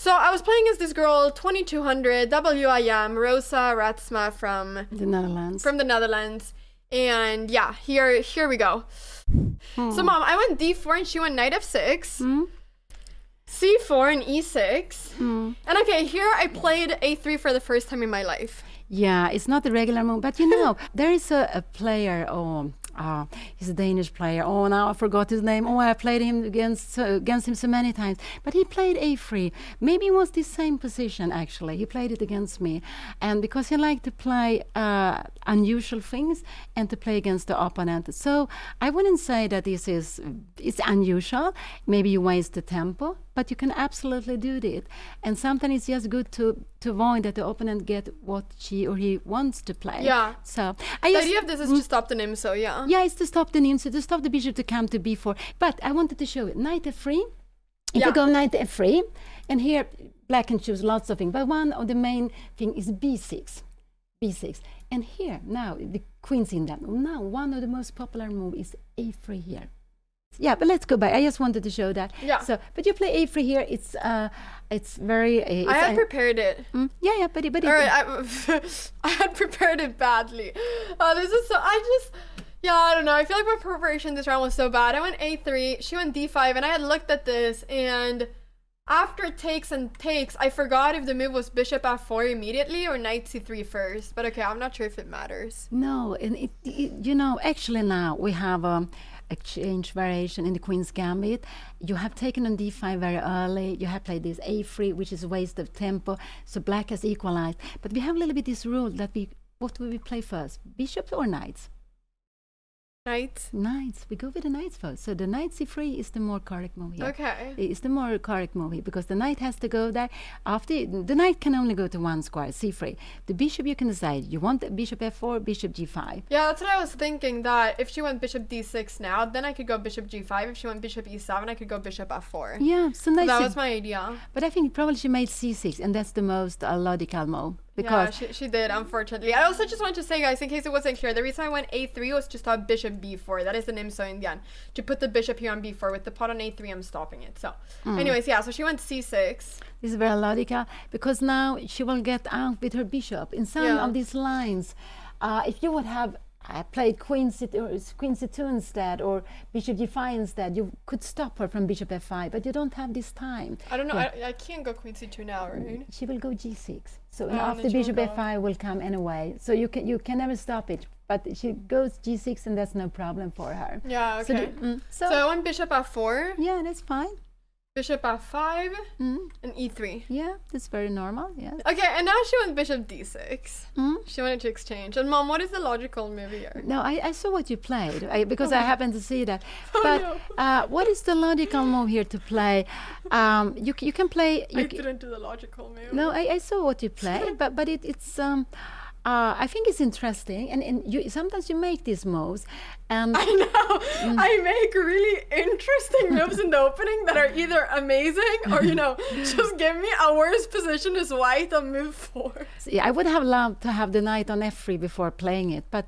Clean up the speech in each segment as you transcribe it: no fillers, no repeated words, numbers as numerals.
So I was playing as this girl, 2200 WIM, Rosa Ratsma from The Netherlands. And yeah, here we go. So mom, I went d4 and she went knight f6. C4 and e6. And okay, here I played a3 for the first time in my life. Yeah, it's not a regular move, but you know, there is a player, he's a Danish player. Oh, now I forgot his name. Oh, I played him against him so many times. But he played a3. Maybe it was the same position, actually. He played it against me. And because he liked to play unusual things and to play against the opponent. So I wouldn't say that it's unusual. Maybe you waste the tempo, but you can absolutely do it. And sometimes it's just good to avoid that the opponent get what she or he wants to play. Yeah. So the idea of this is to stop the nimso, yeah. Yeah, it's to stop the nimso, to stop the bishop to come to b4. But I wanted to show it. Knight f3. If you go knight f3, and here black can choose lots of things, but one of the main thing is b6. And here, now, the queen's in that. Now, one of the most popular moves is a3 here. Yeah, but let's go back. I just wanted to show that. Yeah. So, but you play a3 here. It's very. I had prepared it. Yeah, but I had prepared it badly. This is so. I don't know. I feel like my preparation this round was so bad. I went a3. She went d5, and I had looked at this, and after takes and takes, I forgot if the move was bishop f4 immediately or knight c3 first. But okay, I'm not sure if it matters. No, and you know, actually now we have a change variation in the Queen's Gambit. You have taken on d5 very early. You have played this a3, which is a waste of tempo. So black has equalized. But we have a little bit this rule that what will we play first? Bishops or knights? Knights. We go with the knights first. So the knight c3 is the more correct move here. Okay. It's the more correct move here because the knight has to go there. After the knight can only go to one square, c3. The bishop you can decide. You want bishop f4, bishop g5. Yeah, that's what I was thinking. That if she went bishop d6 now, then I could go bishop g5. If she went bishop e7, I could go bishop f4. Yeah, so that was my idea. But I think probably she made c6, and that's the most logical move. Because yeah, she did, unfortunately. I also just want to say, guys, in case it wasn't clear, the reason I went a3 was just on bishop b4. That is the nimso Indian. To put the bishop here on b4. With the pawn on a3, I'm stopping it. So, anyways, yeah, so she went c6. This is very logical, because now she will get out with her bishop. In some of these lines, if you would have played queen c2 instead, or bishop g5 instead, you could stop her from bishop f5, but you don't have this time. I don't know. I can't go queen c2 now, right? She will go g6. So after bishop f5 will come anyway. So you can never stop it. But she goes g6, and that's no problem for her. Yeah, okay. So I went bishop f4. Yeah, that's fine. Bishop f5 and e3. Yeah, that's very normal. Yeah. Okay, and now she went bishop d6. She wanted to exchange. And mom, what is the logical move here? No, I saw what you played because I happened to see that. But what is the logical move here to play? You can play. I didn't do the logical move. No, I saw what you played, but it's. I think it's interesting, and sometimes you make these moves, and I know I make really interesting moves in the opening that are either amazing or just give me a worse position as white on move 4. Yeah, I would have loved to have the knight on f3 before playing it, but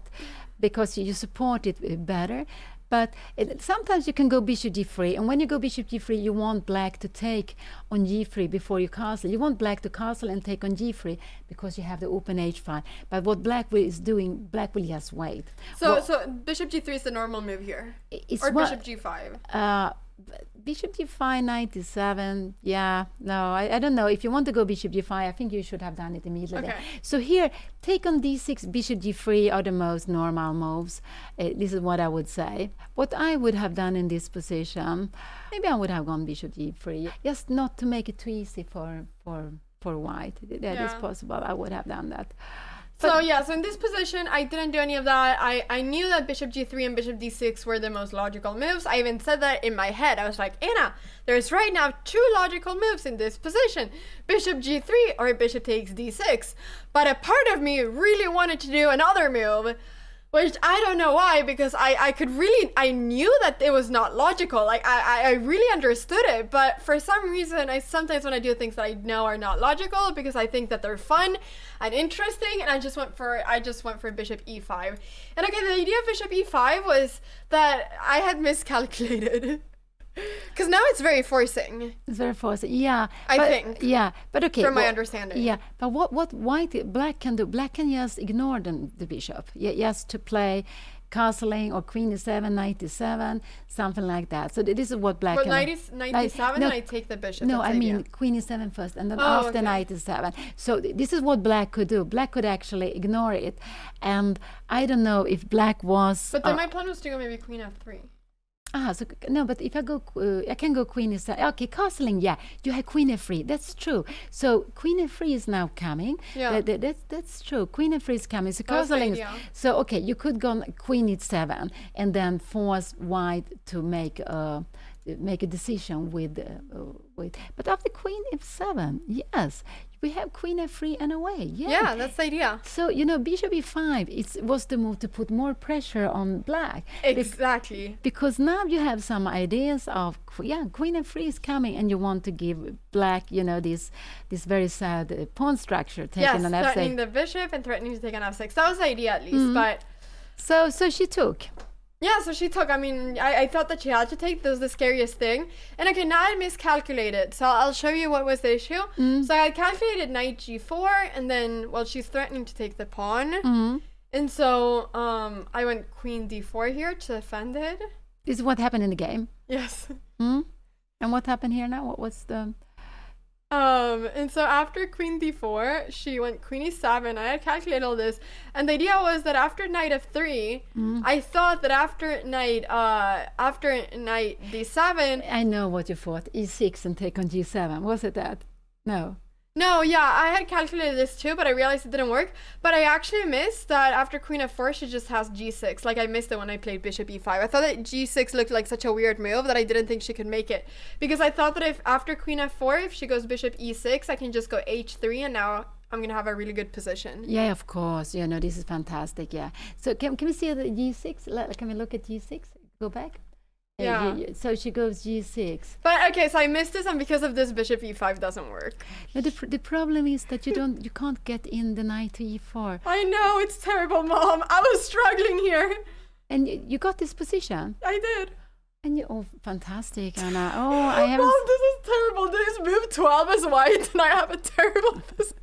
because you support it better. But sometimes you can go bishop g3, and when you go bishop g3, you want black to take on g3 before you castle. You want black to castle and take on g3 because you have the open h file. But what black is doing, black will just wait. So bishop g3 is the normal move here, or bishop g5. Bishop g5, knight d7. Yeah, no, I don't know. If you want to go bishop g5, I think you should have done it immediately. Okay. So here, take on d6, bishop g3 are the most normal moves. This is what I would say. What I would have done in this position, maybe I would have gone bishop g3, just not to make it too easy for white. That is possible. I would have done that. So in this position, I didn't do any of that. I knew that bishop g3 and bishop d6 were the most logical moves. I even said that in my head. I was like, Anna, there's right now 2 logical moves in this position. Bishop g3 or bishop takes d6. But a part of me really wanted to do another move, which I don't know why, because I knew that it was not logical. Like I really understood it, but for some reason I sometimes when I do things that I know are not logical because I think that they're fun and interesting, and I just went for bishop e5. And okay, the idea of bishop e5 was that I had miscalculated. Because now it's very forcing. It's very forcing. Yeah. I but, think. Yeah, but okay. From my understanding. Yeah, but what black can do? Black can just ignore the bishop. Yeah, just to play castling or queen e7, knight e7, something like that. So this is what black But can knight do. e7, No, and I take the bishop. No, That's I the mean idea. queen e7 first, and then Oh, after okay. knight e7. So this is what black could do. Black could actually ignore it, and I don't know if black was. But then my plan was to go maybe queen f3. So no, but if I go, I can go queen e7. Okay, castling, yeah. You have queen f3. That's true. So queen f3 is now coming. Yeah. That's true. Queen f3 is coming. So That was the castling. idea. So okay, you could go queen e7 and then force white to make a decision with. But after queen f7, yes, we have queen f3 and away. Yeah, that's the idea. So bishop e5. It was the move to put more pressure on black. Exactly. Because now you have some ideas of queen f3 is coming, and you want to give black this very sad pawn structure taking Yes, an f6. threatening the bishop and threatening to take an f6. That was the idea at least, but So she took. yeah, so she took. I mean, I thought that she had to take. That was the scariest thing. And okay, now I miscalculated. So I'll show you what was the issue. So I calculated knight g4, and then she's threatening to take the pawn. And so I went queen d4 here to defend it. This is what happened in the game. Yes. And what happened here now? What was the? And so after queen d4, she went queen e7. I had calculated all this, and the idea was that after knight f3, I thought that after knight d7. I know what you thought. e6 and take on g7. Was it that? No. No, yeah, I had calculated this too, but I realized it didn't work. But I actually missed that after queen f4, she just has g6. Like, I missed it when I played bishop e5. I thought that g6 looked like such a weird move that I didn't think she could make it. Because I thought that if after queen f4, if she goes bishop e6, I can just go h3, and now I'm going to have a really good position. Yeah, of course. This is fantastic, yeah. So can we see the g6? Can we look at g6? Go back? Yeah. So she goes g6. But okay, so I missed this, and because of this, bishop e5 doesn't work. No, the problem is that you can't get in the knight to e4. I know, it's terrible, Mom. I was struggling here. And you got this position. I did. And fantastic, Anna. Oh, I haven't. Mom, this is terrible. This move 12 is white, and I have a terrible position.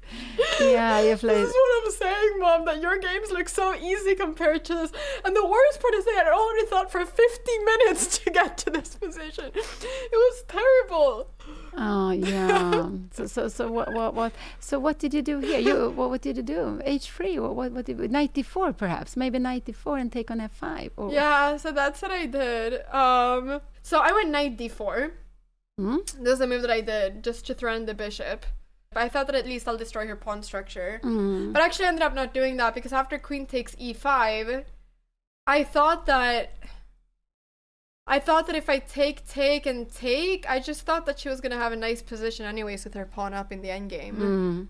Yeah, you played. This is what I'm saying, Mom, that your games look so easy compared to this. And the worst part is that I already thought for 50 minutes to get to this position. It was terrible. Oh yeah. So what did you do here? What did you do? H3. What did you, knight d4 perhaps? Maybe knight d4 and take on f5. Or... Yeah, so that's what I did. So I went knight d4. This is a move that I did just to threaten the bishop. I thought that at least I'll destroy her pawn structure. But actually I ended up not doing that, because after queen takes e5, I thought that if I take, I just thought that she was going to have a nice position anyways with her pawn up in the endgame.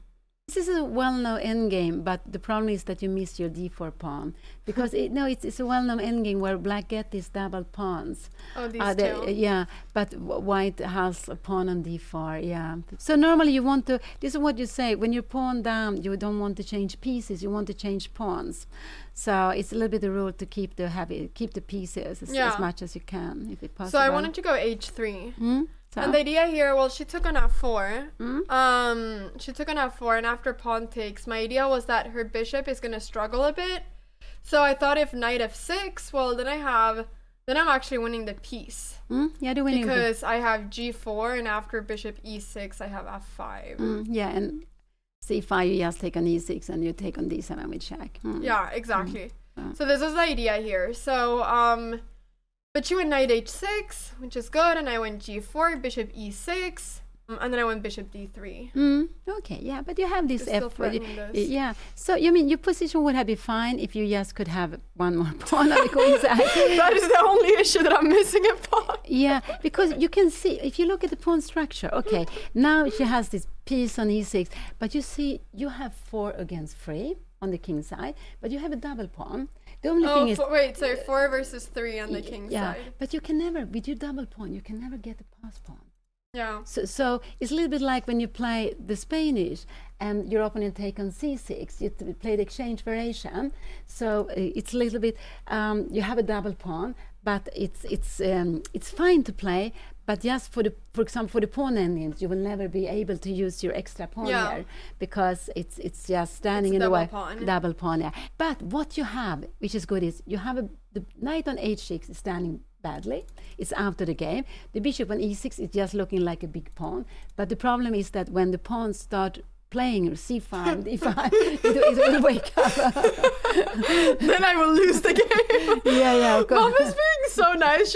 This is a well-known endgame, but the problem is that you miss your d4 pawn, because it's a well-known endgame where black get these double pawns. Oh, these two. Yeah, but white has a pawn on d4. Yeah. So normally you want to. This is what you say when you're pawn down. You don't want to change pieces. You want to change pawns. So it's a little bit the rule to keep the pieces as much as you can, if it's possible. So I wanted to go h3. So? And the idea here, she took on f4. She took on f4, and after pawn takes, my idea was that her bishop is going to struggle a bit. So I thought if knight f6, then I'm actually winning the piece. Yeah, the winning. Because I have g4, and after bishop e6, I have f5. Yeah, and c5, you just take on e6, and you take on d7 with check. Yeah, exactly. So this is the idea here. So, but she went knight h6, which is good, and I went g4, bishop e6, and then I went bishop d3. Okay, yeah, but you have this Still f. this. Yeah, so you mean your position would have been fine if you just could have one more pawn on the queen side. That is the only issue, that I'm missing a pawn. Yeah, because you can see, if you look at the pawn structure, okay, now she has this piece on e6, but you see you have 4 against 3 on the king side, but you have a double pawn. The only thing is... wait, so 4 versus 3 on the king side. But you can never, with your double pawn, you can never get a pass pawn. Yeah. So it's a little bit like when you play the Spanish and your opponent take on c6, you play the exchange variation. So it's a little bit, you have a double pawn, but it's fine to play, but just for example, for the pawn endings, you will never be able to use your extra pawn here because it's just standing in the way. Double pawn, yeah. But what you have, which is good, is you have the knight on h6 is standing badly. It's out of the game. The bishop on e6 is just looking like a big pawn. But the problem is that when the pawns start playing c5, d5, it will wake up. Then I will lose the game. Yeah, of course. Mom is being so nice.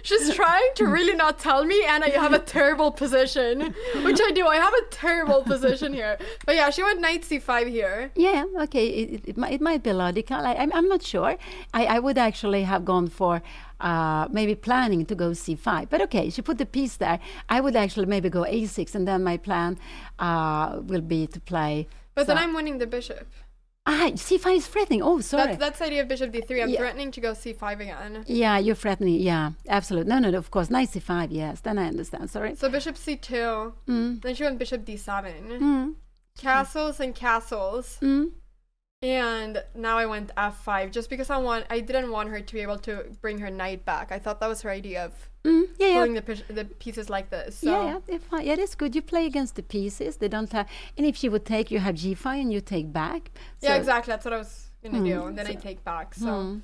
She's trying to really not tell me, Anna, you have a terrible position. Which I do. I have a terrible position here. But yeah, she went knight c5 here. Yeah, okay. It might be logical. I'm not sure. I would actually have gone for maybe planning to go c5. But okay, she put the piece there. I would actually maybe go a6, and then my plan will be to play. But then I'm winning the bishop. c5 is threatening. Oh, sorry. That's the idea of bishop d3. I'm threatening to go c5 again. Yeah, you're threatening. Yeah, absolutely. No, of course. Knight c5, yes. Then I understand. Sorry. So bishop c2. Then she went bishop d7. Castles and castles. And now I went f5 just because I didn't want her to be able to bring her knight back. I thought that was her idea of pulling the pieces like this. So. Yeah, that's good. You play against the pieces. They don't have, and if she would take, you have g5 and you take back. So. Yeah, exactly. That's what I was gonna do, and then I take back. So,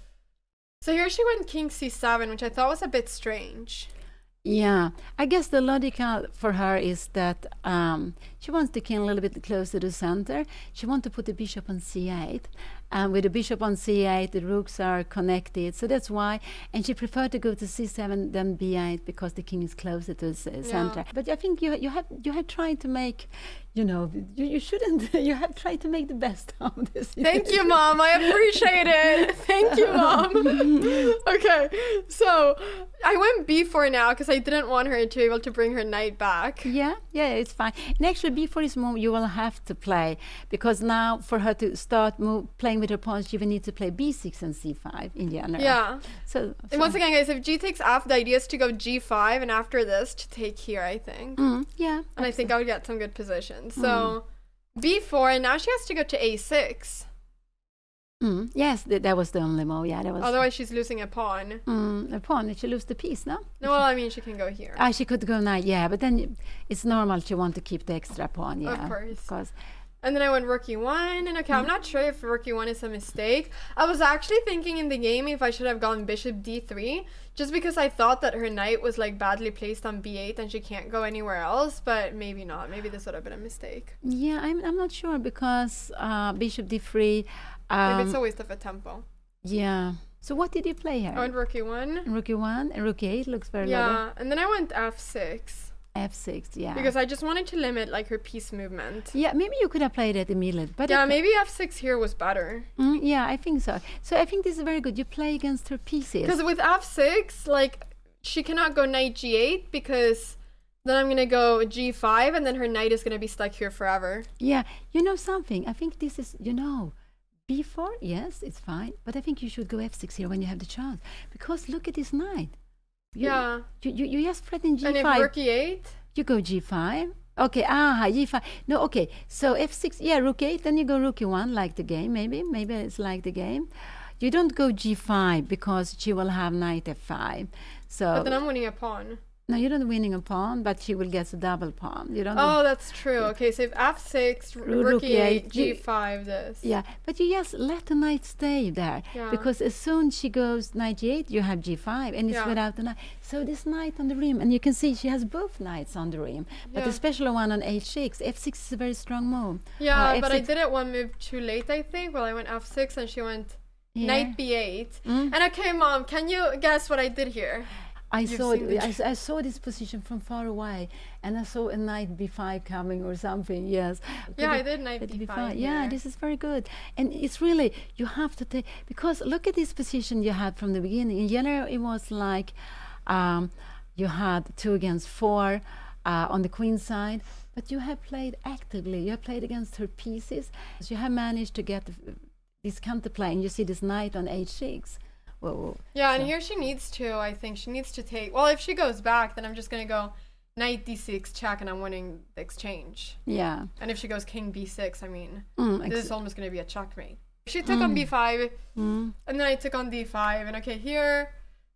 so here she went king c7, which I thought was a bit strange. Yeah, I guess the logical for her is that she wants the king a little bit closer to the center. She wants to put the bishop on c8. And with the bishop on c8, the rooks are connected. So that's why. And she preferred to go to c7 than b8 because the king is closer to the center. But I think you have tried to make, you shouldn't. You have tried to make the best of this. Thank you, Mom. I appreciate it. Thank you, Mom. Okay, so I went b4 now because I didn't want her to be able to bring her knight back. Yeah, it's fine. And actually, b4 is move you will have to play because now for her to start playing with her pawns, you will need to play b6 and c5 in general. Yeah. So and once again, guys, if g takes f, the idea is to go g5, and after this to take here, I think. Yeah. And I think I would get some good positions. So b4, and now she has to go to a6. Yes, that was the only move. Yeah, that was. Otherwise, she's losing a pawn. A pawn. She lose the piece, no? No, well, I mean, she can go here. She could go knight. Yeah, but then it's normal to want to keep the extra pawn. Yeah, of course. And then I went rook e1, and okay, I'm not sure if rook e1 is a mistake. I was actually thinking in the game if I should have gone bishop d3, just because I thought that her knight was like badly placed on b8 and she can't go anywhere else, but maybe not. Maybe this would have been a mistake. Yeah, I'm not sure because bishop d3. Maybe it's a waste of a tempo. Yeah. So what did you play here? I went rook e1. Rook e1 and rook e8 looks very low. Yeah, and then I went f6. f6, yeah. Because I just wanted to limit like her piece movement. Yeah, maybe you could have played it immediately. But yeah, maybe f6 here was better. Yeah, I think so. So I think this is very good. You play against her pieces. Because with f6, like, she cannot go knight g8 because then I'm going to go g5 and then her knight is going to be stuck here forever. Yeah, you know something? I think this is, b4, yes, it's fine. But I think you should go f6 here when you have the chance. Because look at this knight. You just threaten g5. And if rook e8? You go g5. Okay, g5. No, okay. So f6, yeah, rook 8. Then you go rook e1, like the game, maybe. Maybe it's like the game. You don't go g5 because she will have knight f5. So. But then I'm winning a pawn. No, you're not winning a pawn, but she will get a double pawn. You don't. Oh, that's true. Okay, so if f6, rook e8, g5, this. Yeah, but you just let the knight stay there because as soon she goes knight g8, you have g5, and it's without the knight. So this knight on the rim, and you can see she has both knights on the rim, but especially one on h6. f6 is a very strong move. Yeah, but I did it one move too late, I think. Well, I went f6, and she went knight b8. And okay, Mom, can you guess what I did here? I saw this position from far away, and I saw a knight b5 coming or something. Yes. Yeah, I did knight b5. Yeah, this is very good, and it's really you have to take because look at this position you had from the beginning. In general, it was like you had 2 against 4 on the queen side, but you have played actively. You have played against her pieces. So you have managed to get this counterplay, and you see this knight on h6. Whoa. Yeah, and here she needs to, I think, she needs to take, well, if she goes back, then I'm just going to go knight d6 check, and I'm winning the exchange. Yeah. And if she goes king b6, I mean, Mm, this is almost going to be a checkmate. She took on b5, mm. and then I took on d5, and okay, here,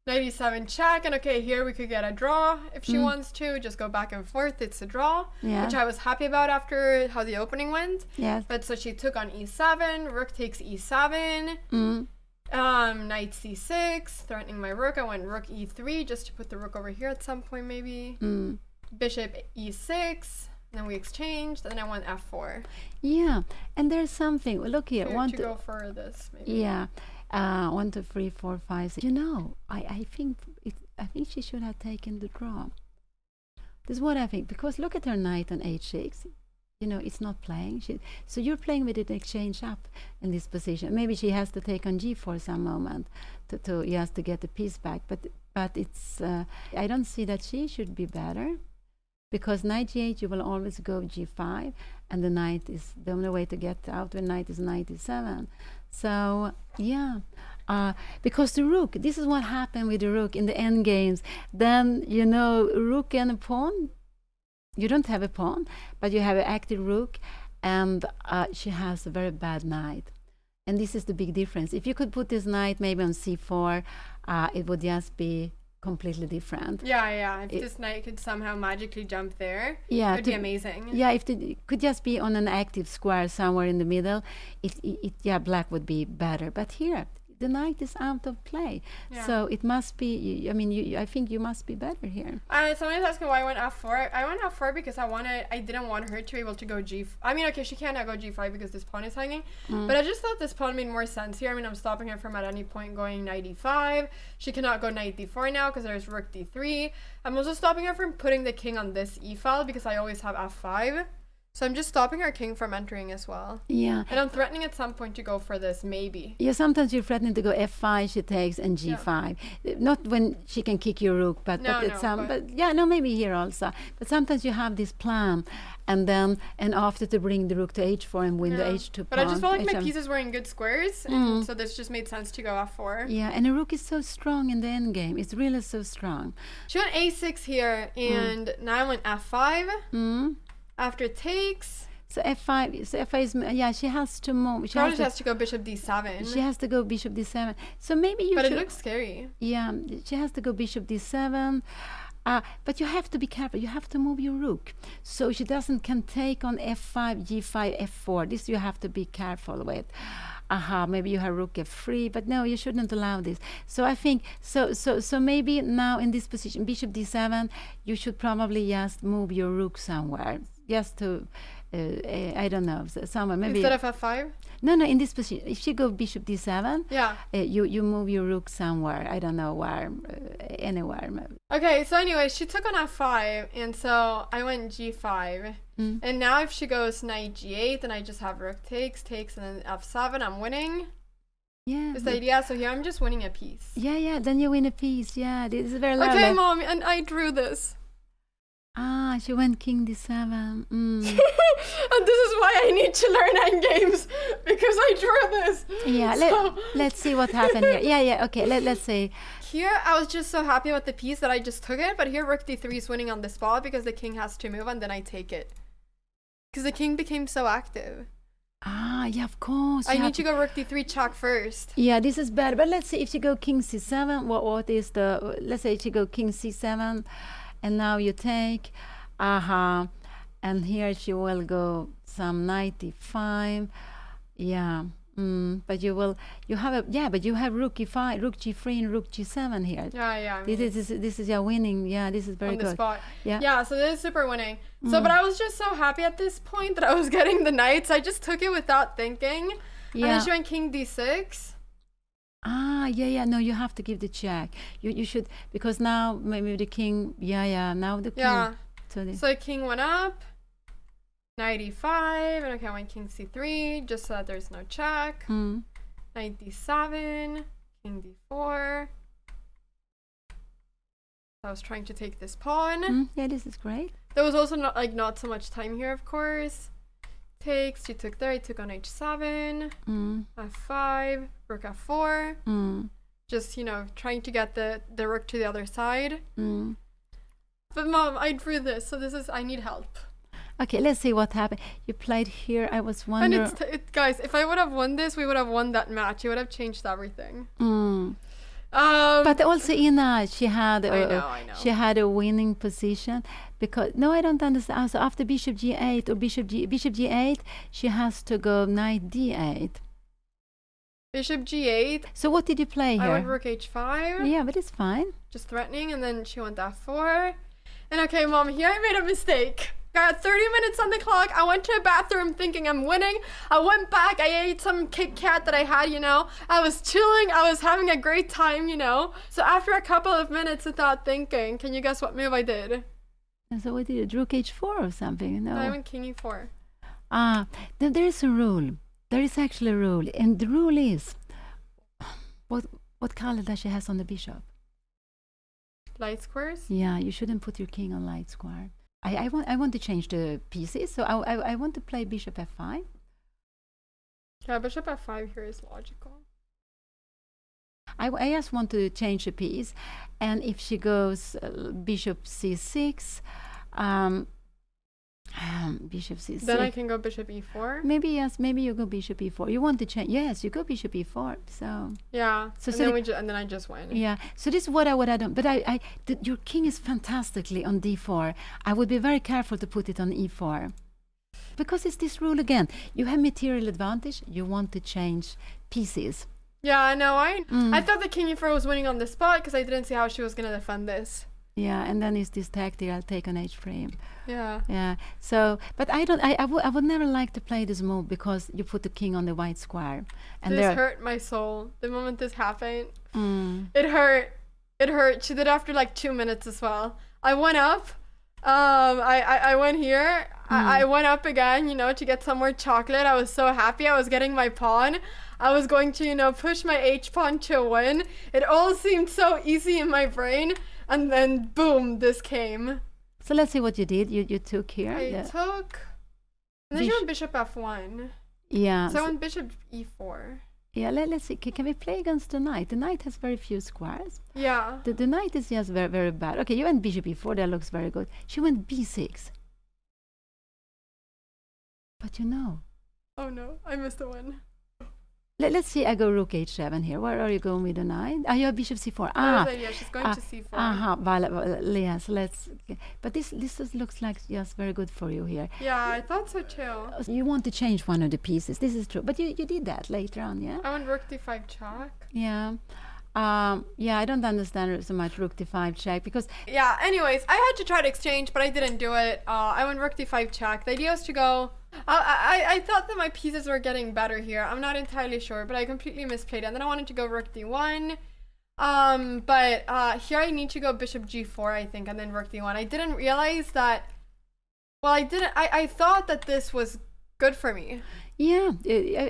knight e7 check, and okay, here we could get a draw if she wants to. Just go back and forth, it's a draw, Yeah. which I was happy about after how the opening went. Yes. But so she took on e7, rook takes e7, Mm. knight c6, threatening my rook. I went rook e3 just to put the rook over here at some point maybe. Mm. Bishop e6, then we exchanged, and then I went f4. Yeah. And there's something. Look here. Here, One, to two, go for this maybe. yeah. 1, 2, 3, 4, 5, 6. You know, I think she should have taken the draw. This is what I think, because look at her knight on h6. You know, it's not playing. So you're playing with it exchange up in this position. Maybe she has to take on g4 some moment to just to get the piece back. But it's I don't see that she should be better, because knight g8 you will always go g5, and the knight is the only way to get out when knight is knight e7. So yeah, because the rook, this is what happened with the rook in the end games. Then, you know, rook and a pawn, you don't have a pawn, but you have an active rook, and she has a very bad knight. And this is the big difference. If you could put this knight maybe on c4, it would just be completely different. Yeah. If this knight could somehow magically jump there, Yeah, it would be amazing. Yeah, if it could just be on an active square somewhere in the middle, yeah, black would be better. But here, the knight is out of play, Yeah. so it must be. I mean, I think you must be better here. Somebody's asking why I went f4. I went f4 because I didn't want her to be able to go I mean, okay, she can't now go g5 because this pawn is hanging, but I just thought this pawn made more sense here. I mean, I'm stopping her from at any point going knight e5. She cannot go knight d4 now because there's rook d3. I'm also stopping her from putting the king on this e file because I always have f5. So I'm just stopping her king from entering as well. Yeah. And I'm threatening at some point to go for this, maybe. Yeah, sometimes you're threatening to go f5, she takes, and g5. Not when she can kick your rook, but maybe here also. But sometimes you have this plan, and after to bring the rook to h4 and win the h2 pawn. But I just felt like my pieces were in good squares, and so this just made sense to go f4. Yeah, and the rook is so strong in the end game. It's really so strong. She went a6 here, and now I went f5. After takes. So f5. So f5 is she has to move. She has to go bishop d7. She has to go bishop d7. So maybe you. But it looks scary. Yeah, she has to go bishop d7. But you have to be careful. You have to move your rook, so she can take on f5, g5, f4. This you have to be careful with. Maybe you have rook f3, but no, you shouldn't allow this. So I think so maybe now in this position, bishop d7, you should probably just move your rook somewhere, just to I don't know, somewhere maybe instead of f5. No, in this position, if you go bishop d7, you move your rook somewhere. I don't know where, anywhere. Okay, so anyway, she took on f5, and so I went g5. And now if she goes knight g8, then I just have rook takes, and then f7. I'm winning. Yeah. Is the idea? So here I'm just winning a piece. Yeah. Then you win a piece. Yeah, this is very lovely. Okay, Mom, and I drew this. She went king d7. And this is why I need to learn endgames, because I drew this. Yeah, let's see what happened here. Yeah, okay, let's see. Here, I was just so happy about the piece that I just took it, but here rook d3 is winning on the spot because the king has to move, and then I take it. Because the king became so active. Yeah, of course. I need to go rook d3 check first. Yeah, this is better. But let's see if you go king c7. What is the? Let's say you go king c7, and now you take. And here she will go some knight d5. Yeah. But you have rook e5, rook g3, and rook g7 here. Yeah. I mean, this is your winning. Yeah, this is very on the good. Spot. Yeah. Yeah. So this is super winning. So, but I was just so happy at this point that I was getting the knights. I just took it without thinking. Yeah. And then she went king d6. Yeah. No, you have to give the check. You should, because now maybe the king. Yeah. Now the king. Yeah. So king went up. Knight e5, and okay, I went king c3, just so that there's no check. Knight d7, king d4. I was trying to take this pawn. Yeah, this is great. There was also not so much time here, of course. Takes, she took there, I took on h7, f5, rook f4. Just, trying to get the rook to the other side. But mom, I drew this, so I need help. Okay, let's see what happened. You played here. I was And wondering. guys, if I would have won this, we would have won that match. It would have changed everything. But also Ina, she had I know. she had a winning position because no, I don't understand. So after bishop g8 or bishop g8, she has to go knight d8. Bishop g8. So what did you play here? I went rook h5. Yeah, but it's fine. Just threatening, and then she went f4. And okay, mom, here I made a mistake. Got 30 minutes on the clock. I went to a bathroom thinking I'm winning. I went back. I ate some Kit Kat that I had, you know. I was chilling. I was having a great time, you know. So after a couple of minutes without thinking, can you guess what move I did? And so what did you? Rook h4 or something? No. I went king e4. Then there is a rule. There is actually a rule, and the rule is what color does she has on the bishop? Light squares? Yeah, you shouldn't put your king on light square. I want to change the pieces, so I want to play bishop f5. Yeah, bishop f5 here is logical. I just want to change the piece, and if she goes bishop c6, bishop c6. Then I can go bishop e4. Maybe yes, maybe you go bishop e4. You want to change? Yes, you go bishop e4. So yeah, and then I just win. Yeah. So this is what I would have done. But your king is fantastically on d4. I would be very careful to put it on e4, because it's this rule again. You have material advantage. You want to change pieces. Yeah, I know. I thought the king e4 was winning on the spot because I didn't see how she was gonna defend this. Yeah, and then it's this tactic. I'll take on h3. Yeah. Yeah. So, but I would never like to play this move because you put the king on the white square. And this hurt my soul. The moment this happened, it hurt. It hurt. She did after like 2 minutes as well. I went up. I went here. I went up again, you know, to get some more chocolate. I was so happy. I was getting my pawn. I was going to, you know, push my h pawn to a win. It all seemed so easy in my brain. And then, boom, this came. So let's see what you did. You took here. I took... And then she went bishop f1. Yeah. So I went bishop e4. Yeah, let's see. Can we play against the knight? The knight has very few squares. Yeah. The knight is just very, very bad. Okay, you went bishop e4. That looks very good. She went b6. But you know... Oh, no. I missed the one. Let's see, I go rook h7 here. Where are you going with the knight? You have bishop c4. Yeah, she's going to c4. Well, yes, let's... But this just looks like just very good for you here. Yeah, I thought so too. You want to change one of the pieces. This is true. But you did that later on, yeah? I went rook d5 check. Yeah. Yeah, I don't understand so much rook d5 check because... Yeah, anyways, I had to try to exchange, but I didn't do it. I went rook d5 check. The idea was to go... I thought that my pieces were getting better here. I'm not entirely sure, but I completely misplayed it. And then I wanted to go rook d1. But here I need to go bishop g4, I think, and then rook d1. I didn't realize that... Well, I thought that this was good for me. Yeah,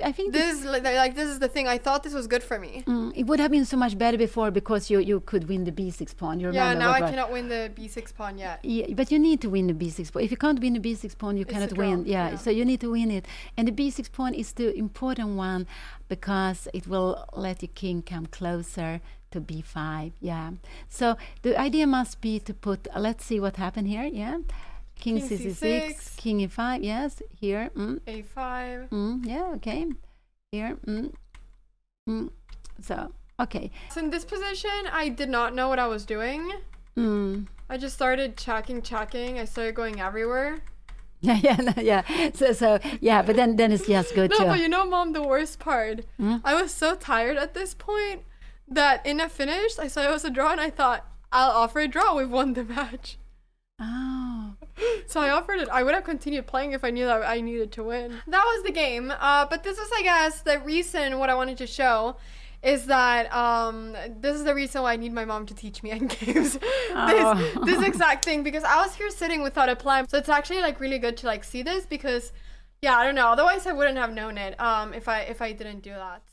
I think this is the thing. I thought this was good for me. It would have been so much better before because you could win the b6 pawn. You remember? Yeah, now I cannot win the b6 pawn yet. Yeah, but you need to win the b6 pawn. If you can't win the b6 pawn, you cannot win. Yeah, so you need to win it. And the b6 pawn is the important one because it will let your king come closer to b5. Yeah. So the idea must be to put. Let's see what happened here. Yeah. King c6, king e5, yes, here, a5, yeah, okay, here, so, okay. So in this position, I did not know what I was doing. I just started checking. I started going everywhere. Yeah. So yeah, but then it's just good. No, but you know, Mom, the worst part. I was so tired at this point that in a finish, I saw it was a draw, and I thought I'll offer a draw. We've won the match. Oh. So I offered it. I would have continued playing if I knew that I needed to win. That was the game. But this was, I guess, the reason what I wanted to show is that this is the reason why I need my mom to teach me endgames. This exact thing, because I was here sitting without a plan. So it's actually like really good to like see this because, yeah, I don't know. Otherwise, I wouldn't have known it if I didn't do that.